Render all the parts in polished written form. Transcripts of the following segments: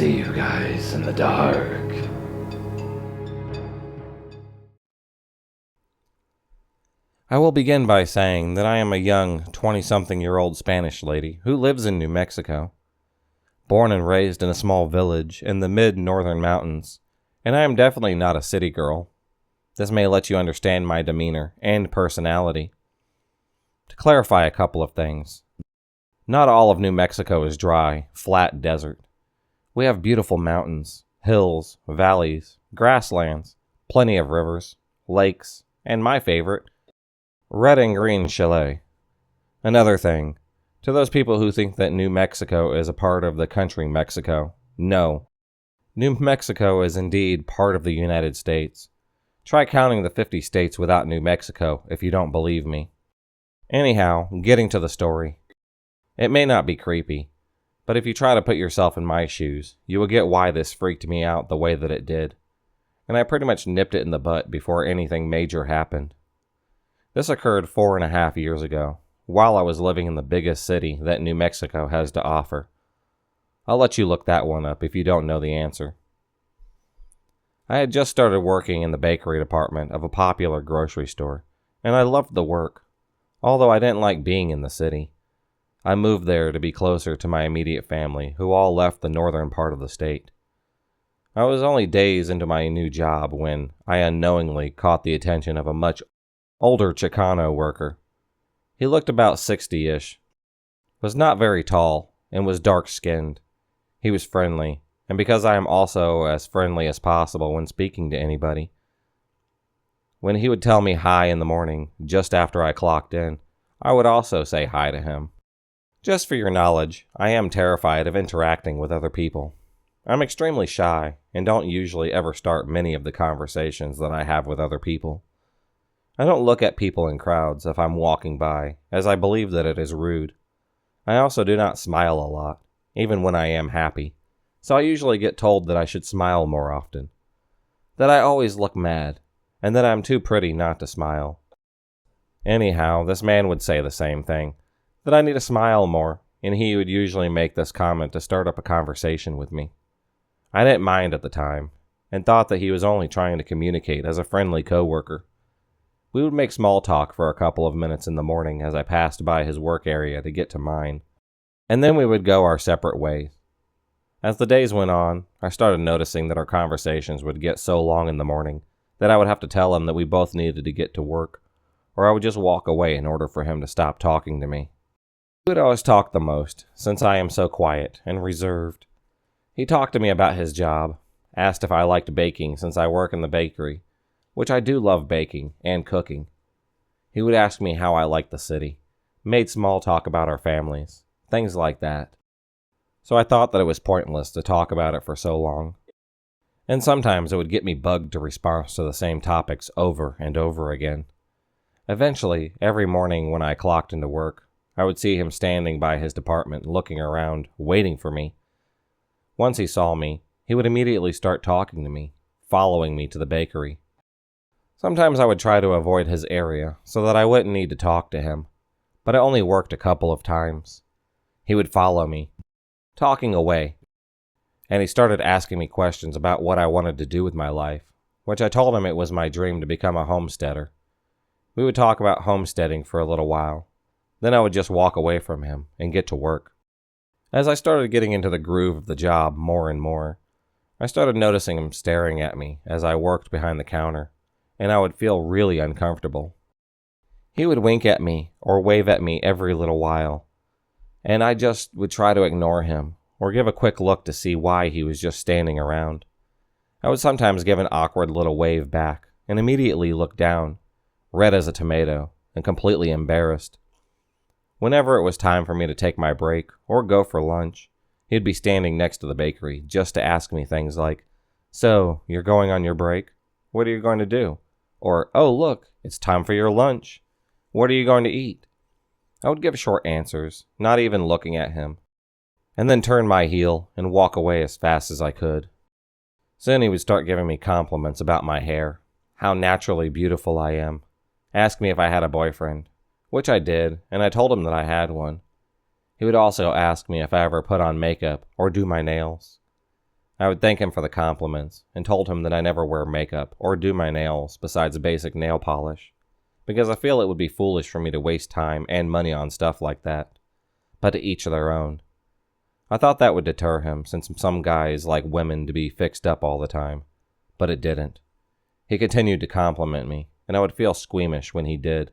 see you guys in the dark. I will begin by saying that I am a young 20-something-year-old Spanish lady who lives in New Mexico. Born and raised in a small village in the mid-northern mountains, and I am definitely not a city girl. This may let you understand my demeanor and personality. To clarify a couple of things, not all of New Mexico is dry, flat desert. We have beautiful mountains, hills, valleys, grasslands, plenty of rivers, lakes, and my favorite, red and green chalet. Another thing, to those people who think that New Mexico is a part of the country Mexico, no. New Mexico is indeed part of the United States. Try counting the 50 states without New Mexico if you don't believe me. Anyhow, getting to the story. It may not be creepy, but if you try to put yourself in my shoes, you will get why this freaked me out the way that it did. And I pretty much nipped it in the butt before anything major happened. This occurred 4.5 years ago, while I was living in the biggest city that New Mexico has to offer. I'll let you look that one up if you don't know the answer. I had just started working in the bakery department of a popular grocery store, and I loved the work, although I didn't like being in the city. I moved there to be closer to my immediate family, who all left the northern part of the state. I was only days into my new job when I unknowingly caught the attention of a much older Chicano worker. He looked about 60-ish, was not very tall, and was dark-skinned. He was friendly, and because I am also as friendly as possible when speaking to anybody, when he would tell me hi in the morning, just after I clocked in, I would also say hi to him. Just for your knowledge, I am terrified of interacting with other people. I'm extremely shy, and don't usually ever start many of the conversations that I have with other people. I don't look at people in crowds if I'm walking by, as I believe that it is rude. I also do not smile a lot, even when I am happy, so I usually get told that I should smile more often, that I always look mad, and that I'm too pretty not to smile. Anyhow, this man would say the same thing, that I need to smile more, and he would usually make this comment to start up a conversation with me. I didn't mind at the time, and thought that he was only trying to communicate as a friendly coworker. We would make small talk for a couple of minutes in the morning as I passed by his work area to get to mine, and then we would go our separate ways. As the days went on, I started noticing that our conversations would get so long in the morning that I would have to tell him that we both needed to get to work, or I would just walk away in order for him to stop talking to me. He would always talk the most, since I am so quiet and reserved. He talked to me about his job, asked if I liked baking since I work in the bakery, which I do love baking and cooking. He would ask me how I liked the city, made small talk about our families, things like that. So I thought that it was pointless to talk about it for so long. And sometimes it would get me bugged to respond to the same topics over and over again. Eventually, every morning when I clocked into work, I would see him standing by his department looking around, waiting for me. Once he saw me, he would immediately start talking to me, following me to the bakery. Sometimes I would try to avoid his area so that I wouldn't need to talk to him, but it only worked a couple of times. He would follow me, talking away, and he started asking me questions about what I wanted to do with my life, which I told him it was my dream to become a homesteader. We would talk about homesteading for a little while, then I would just walk away from him and get to work. As I started getting into the groove of the job more and more, I started noticing him staring at me as I worked behind the counter, and I would feel really uncomfortable. He would wink at me or wave at me every little while, and I just would try to ignore him or give a quick look to see why he was just standing around. I would sometimes give an awkward little wave back and immediately look down, red as a tomato and completely embarrassed. Whenever it was time for me to take my break or go for lunch, he'd be standing next to the bakery just to ask me things like, "So, you're going on your break? What are you going to do?" Or, "Oh, look, it's time for your lunch. What are you going to eat?" I would give short answers, not even looking at him, and then turn my heel and walk away as fast as I could. Soon he would start giving me compliments about my hair, how naturally beautiful I am, ask me if I had a boyfriend, which I did, and I told him that I had one. He would also ask me if I ever put on makeup or do my nails. I would thank him for the compliments and told him that I never wear makeup or do my nails besides basic nail polish, because I feel it would be foolish for me to waste time and money on stuff like that. But to each their own. I thought that would deter him, since some guys like women to be fixed up all the time, but it didn't. He continued to compliment me, and I would feel squeamish when he did,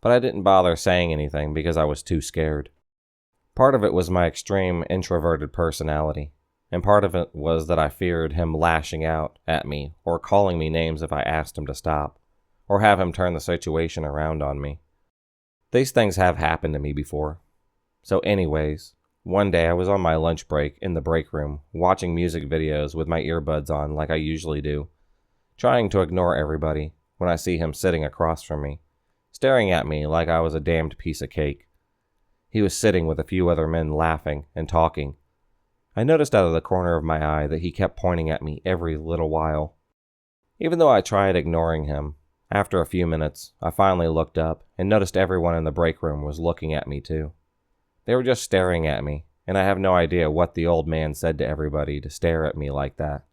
but I didn't bother saying anything because I was too scared. Part of it was my extreme introverted personality, and part of it was that I feared him lashing out at me or calling me names if I asked him to stop, or have him turn the situation around on me. These things have happened to me before. So anyways, one day I was on my lunch break in the break room, watching music videos with my earbuds on like I usually do, trying to ignore everybody when I see him sitting across from me, staring at me like I was a damned piece of cake. He was sitting with a few other men laughing and talking. I noticed out of the corner of my eye that he kept pointing at me every little while. Even though I tried ignoring him, after a few minutes, I finally looked up and noticed everyone in the break room was looking at me too. They were just staring at me, and I have no idea what the old man said to everybody to stare at me like that.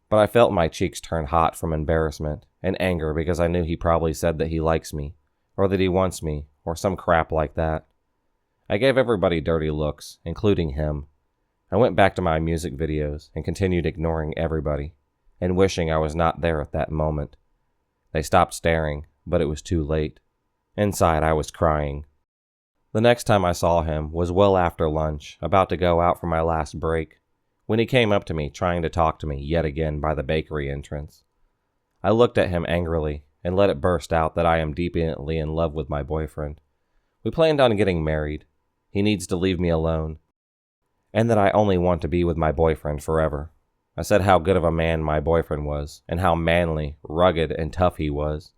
But I felt my cheeks turn hot from embarrassment and anger because I knew he probably said that he likes me, or that he wants me, or some crap like that. I gave everybody dirty looks, including him. I went back to my music videos and continued ignoring everybody, and wishing I was not there at that moment. They stopped staring, but it was too late. Inside, I was crying. The next time I saw him was well after lunch, about to go out for my last break, when he came up to me trying to talk to me yet again by the bakery entrance. I looked at him angrily and let it burst out that I am deeply in love with my boyfriend. We planned on getting married. He needs to leave me alone, and that I only want to be with my boyfriend forever. I said how good of a man my boyfriend was, and how manly, rugged, and tough he was.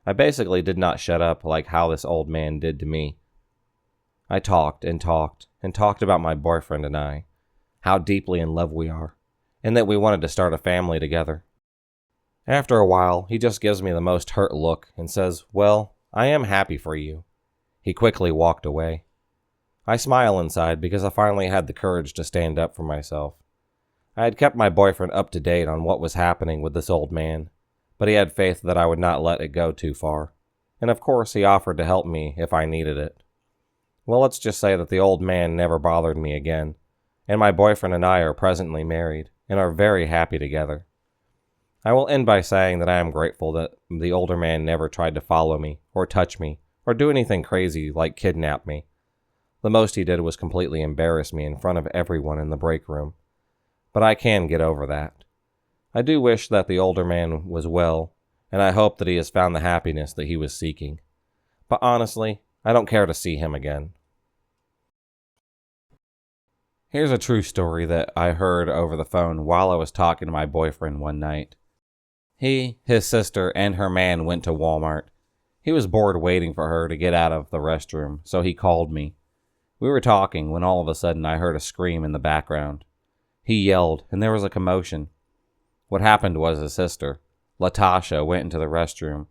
I basically did not shut up like how this old man did to me. I talked and talked and talked about my boyfriend and I, how deeply in love we are, and that we wanted to start a family together. After a while, he just gives me the most hurt look and says, "Well, I am happy for you." He quickly walked away. I smile inside because I finally had the courage to stand up for myself. I had kept my boyfriend up to date on what was happening with this old man, but he had faith that I would not let it go too far, and of course he offered to help me if I needed it. Well, let's just say that the old man never bothered me again, and my boyfriend and I are presently married, and are very happy together. I will end by saying that I am grateful that the older man never tried to follow me, or touch me, or do anything crazy like kidnap me. The most he did was completely embarrass me in front of everyone in the break room. But I can get over that. I do wish that the older man was well, and I hope that he has found the happiness that he was seeking. But honestly, I don't care to see him again. Here's a true story that I heard over the phone while I was talking to my boyfriend one night. He, his sister, and her man went to Walmart. He was bored waiting for her to get out of the restroom, so he called me. We were talking when all of a sudden I heard a scream in the background. He yelled, and there was a commotion. What happened was his sister, Latasha, went into the restroom.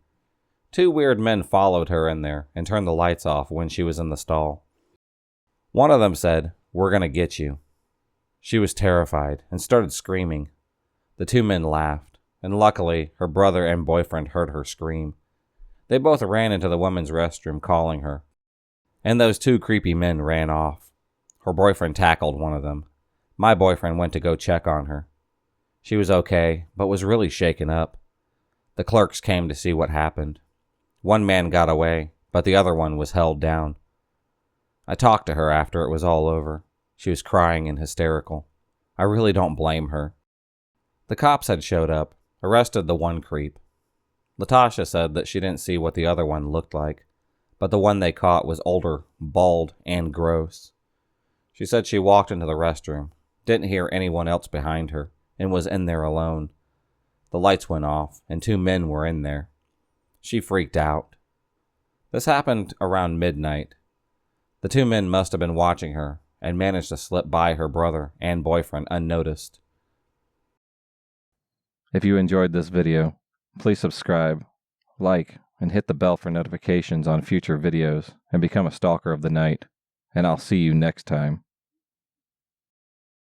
Two weird men followed her in there and turned the lights off when she was in the stall. One of them said, "We're gonna get you." She was terrified and started screaming. The two men laughed, and luckily her brother and boyfriend heard her scream. They both ran into the women's restroom calling her, and those two creepy men ran off. Her boyfriend tackled one of them. My boyfriend went to go check on her. She was okay, but was really shaken up. The clerks came to see what happened. One man got away, but the other one was held down. I talked to her after it was all over. She was crying and hysterical. I really don't blame her. The cops had showed up, arrested the one creep. Latasha said that she didn't see what the other one looked like, but the one they caught was older, bald, and gross. She said she walked into the restroom, didn't hear anyone else behind her, and was in there alone. The lights went off, and two men were in there. She freaked out. This happened around midnight. The two men must have been watching her and managed to slip by her brother and boyfriend unnoticed. If you enjoyed this video, please subscribe, like, and hit the bell for notifications on future videos and become a stalker of the night. And I'll see you next time.